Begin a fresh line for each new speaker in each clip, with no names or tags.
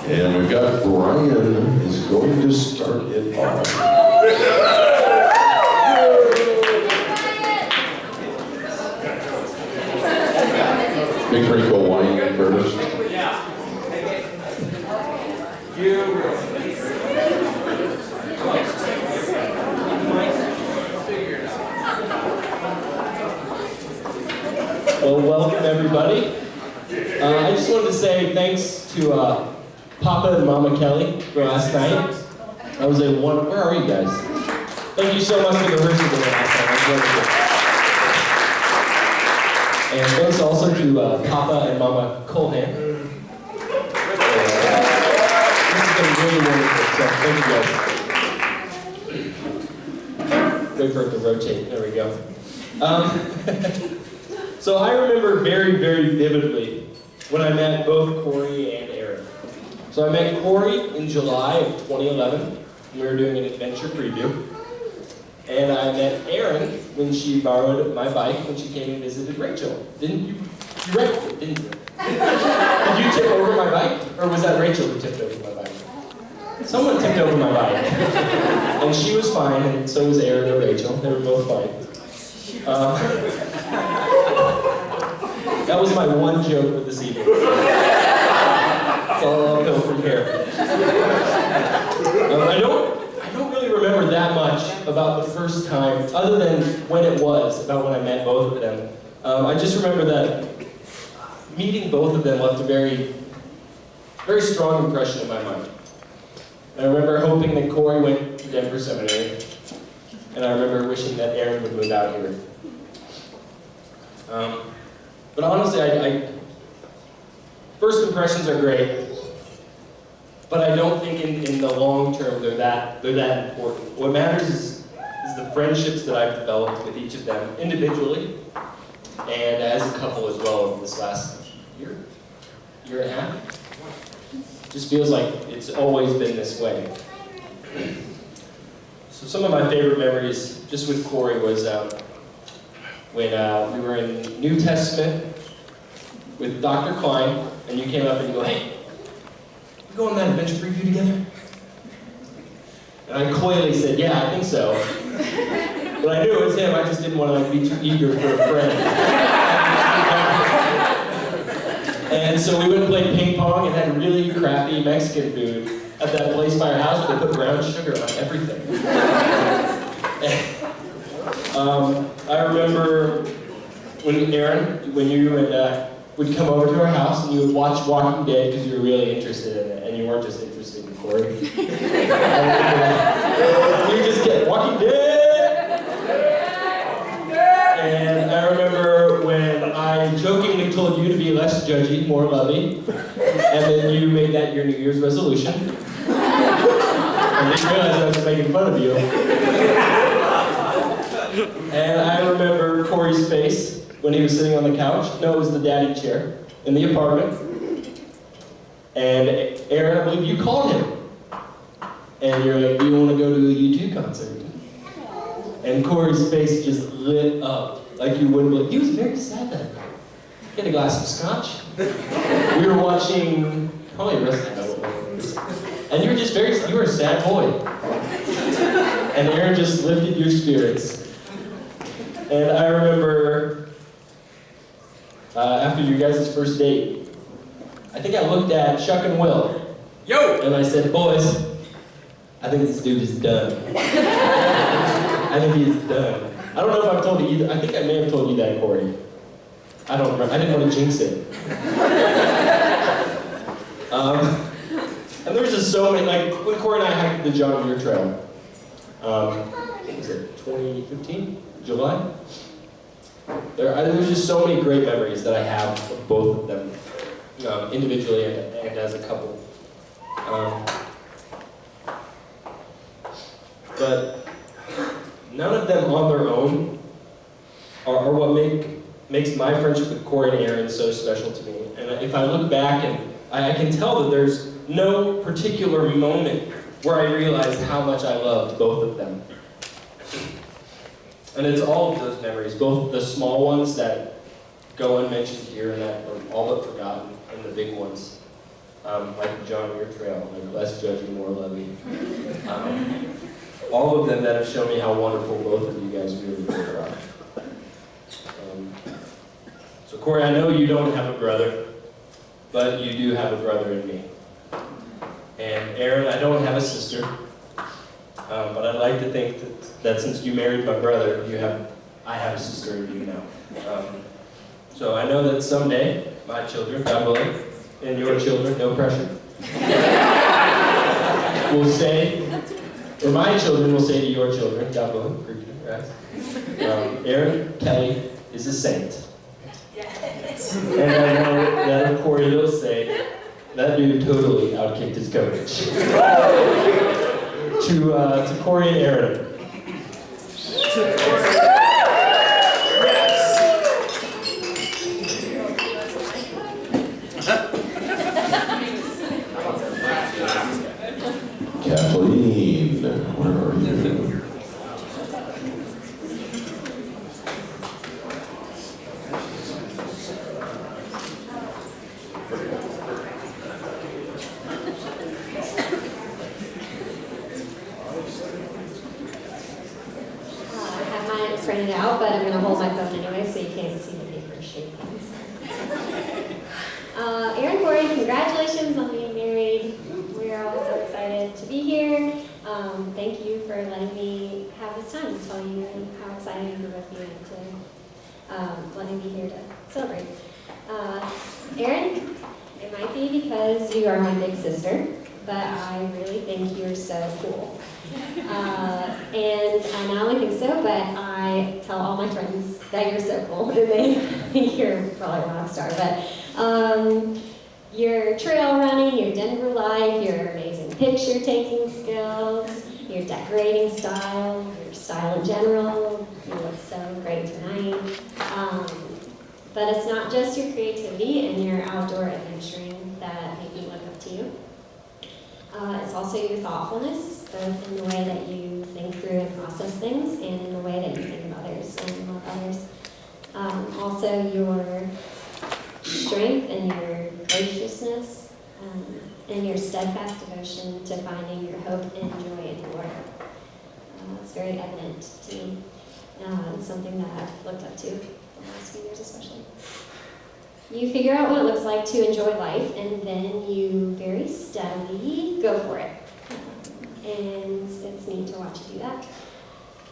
And we've got Brian is going to start it off. Big Rico wine first.
Well, welcome everybody. I just wanted to say thanks to Papa and Mama Kelly for last night. That was a wonderful. Where are you guys? Thank you so much for the rehearsal dinner last night. That was wonderful. And thanks also to Papa and Mama Colhan. This has been really wonderful. So thank you guys. Wait for it to rotate. There we go. So I remember very, very vividly when I met both Corey and Erin. So I met Corey in July of 2011. We were doing an adventure preview. And I met Erin when she borrowed my bike when she came and visited Rachel. Didn't you? You wrecked it, didn't you? Did you tip over my bike? Or was that Rachel who tipped over my bike? Someone tipped over my bike. And she was fine, and so was Erin and Rachel. They were both fine. That was my one joke for this evening. It's all uphill from here. I don't really remember that much about the first time, other than when it was, about when I met both of them. I just remember that meeting both of them left a very, very strong impression in my mind. I remember hoping that Corey went to Denver Seminary, and I remember wishing that Erin would move out here. But honestly, first impressions are great, but I don't think in the long term they're that important. What matters is the friendships that I've developed with each of them individually and as a couple as well over this last year and a half. It just feels like it's always been this way. So some of my favorite memories just with Corey was when we were in New Testament with Dr. Klein, and you came up and you go, "Hey, we go on that adventure preview together?" And I coyly said, "Yeah, I think so." But I knew it was him, I just didn't want to be too eager for a friend. And so we went and played ping pong and had really crappy Mexican food at that place by our house where they put brown sugar on everything. I remember when Erin, when you would come over to our house and you would watch Walking Dead because you were really interested in it, and you weren't just interested in Corey. You just get Walking Dead! And I remember when I jokingly told you to be less judgy, more lovey, and then you made that your New Year's resolution. And didn't realize I was making fun of you. And I remember Corey's face when he was sitting on the couch. No, it was the daddy chair in the apartment. And Erin, I believe you called him. And you're like, "Do you want to go to a U2 concert?" And Corey's face just lit up like you wouldn't believe. He was very sad that night. He had a glass of scotch. We were watching probably Wrestling. And you were just you were a sad boy. And Erin just lifted your spirits. And I remember after you guys' first date, I think I looked at Chuck and Will. Yo! And I said, "Boys, I think this dude is done." I think he's done. I don't know if I've told you either. I think I may have told you that, Corey. I don't remember. I didn't want to jinx it. And there was just so many, like when Corey and I hiked the John Muir Trail. What was it, 2015? July? There's just so many great memories that I have of both of them, individually and as a couple. But none of them on their own are what makes my friendship with Corey and Erin so special to me. And if I look back, and I can tell that there's no particular moment where I realized how much I loved both of them. And it's all of those memories, both the small ones that go unmentioned here and that are all but forgotten, and the big ones. like John Muir Trail, like less judging, more loving. All of them that have shown me how wonderful both of you guys really are. So Corey, I know you don't have a brother, but you do have a brother in me. And Erin, I don't have a sister, but I'd like to think that since you married my brother, I have a sister in you now. So I know that someday, my children, God willing, and your children, no pressure, will say, or my children will say to your children, God willing, right? Erin Kelly is a saint. And I know that of Corey, he'll say, that dude totally outkicked his coach. To Corey and Erin.
Kathleen, where are you?
Printed out, but I'm going to hold my phone anyway so you can't see the paper shaking. Erin, Corey, congratulations on being married. We're all so excited to be here. Thank you for letting me have this time to tell you how excited you're with me and to letting me here to celebrate. Erin, it might be because you are my big sister, but I really think you're so cool. And I not only think so, but I tell all my friends that you're so cool, and they think you're probably a rock star. But your trail running, your Denver life, your amazing picture taking skills, your decorating style, your style in general, you look so great tonight. But it's not just your creativity and your outdoor adventuring that make me look up to you. It's also your thoughtfulness, both in the way that you think through and process things, and in the way that you think of others and love others. Also your strength and your graciousness, and your steadfast devotion to finding your hope and joy in the Lord. It's very evident to me. It's something that I've looked up to the last few years especially. You figure out what it looks like to enjoy life, and then you very steadily go for it. And it's neat to watch you do that.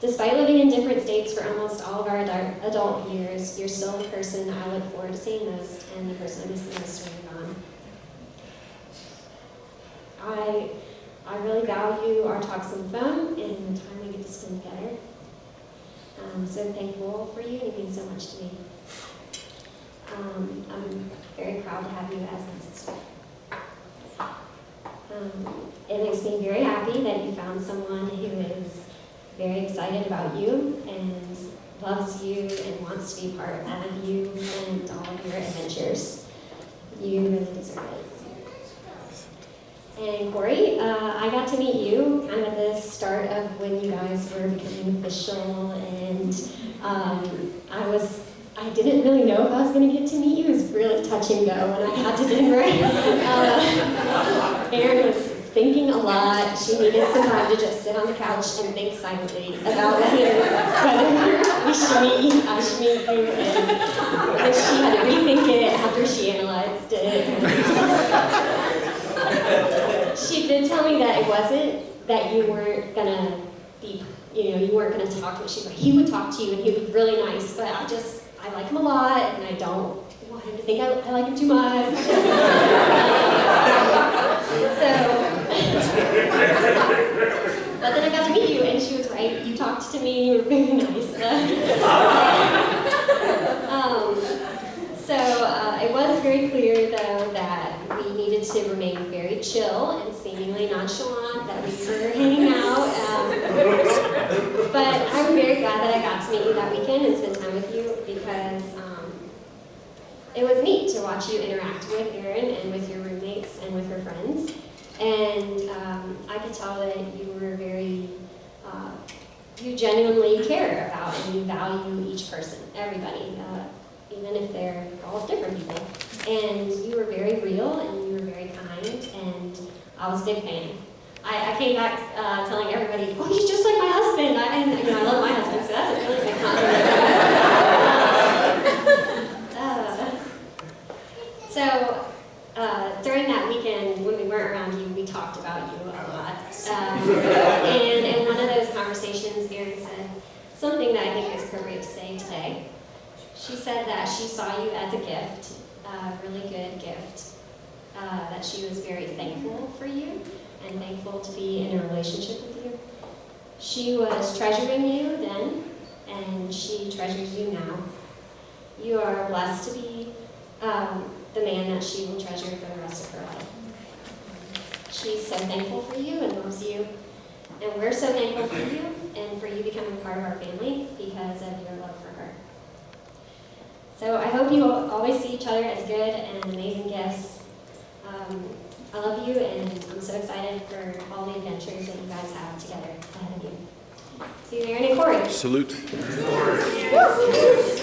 Despite living in different states for almost all of our adult years, you're still the person I look forward to seeing most, and the person I miss the most when you're gone. I really value our talks on the phone and the time we get to spend together. I'm so thankful for you, and you mean so much to me. I'm very proud to have you as my sister. It makes me very happy that you found someone who is very excited about you and loves you and wants to be part of you and all of your adventures. You really deserve it. And Corey, I got to meet you kind of at the start of when you guys were becoming official, and I didn't really know if I was going to get to meet you. It was really touch and go when I got to Denver. Erin was thinking a lot. She needed some time to just sit on the couch and think silently about whether we should meet, I should meet you, and she had to rethink it after she analyzed it. She did tell me that it wasn't that you weren't gonna be, you weren't gonna talk to him. She's like, he would talk to you and he would be really nice, but I like him a lot and I don't want him to think I like him too much. But then I got to meet you and she was right. You talked to me, you were very nice. It was very clear though that we needed to remain very chill and seemingly nonchalant, that we were hanging out. But I'm very glad that I got to meet you that weekend and spend time with you, because it was neat to watch you interact with Erin and with your roommates and with her friends. And I could tell that you were you genuinely care about and you value each person, everybody, even if they're all different people. And you were very real and you were very kind. I was a big fan. I came back telling everybody, oh, he's just like my husband. And I love my husband, so that's a really big compliment. So during that weekend, when we weren't around you, we talked about you a lot. And in one of those conversations, Erin said something that I think is appropriate to say today. She said that she saw you as a gift, a really good gift, that she was very thankful for you and thankful to be in a relationship with you. She was treasuring you then, and she treasures you now. You are blessed to be the man that she will treasure for the rest of her life. She's so thankful for you and loves you, and we're so thankful for you and for you becoming part of our family because of your love for her. So I hope you always see each other as good and amazing gifts. I love you, and I'm so excited for all the adventures that you guys have together ahead of you. See you, Erin and Corey.
Salute.
Woo!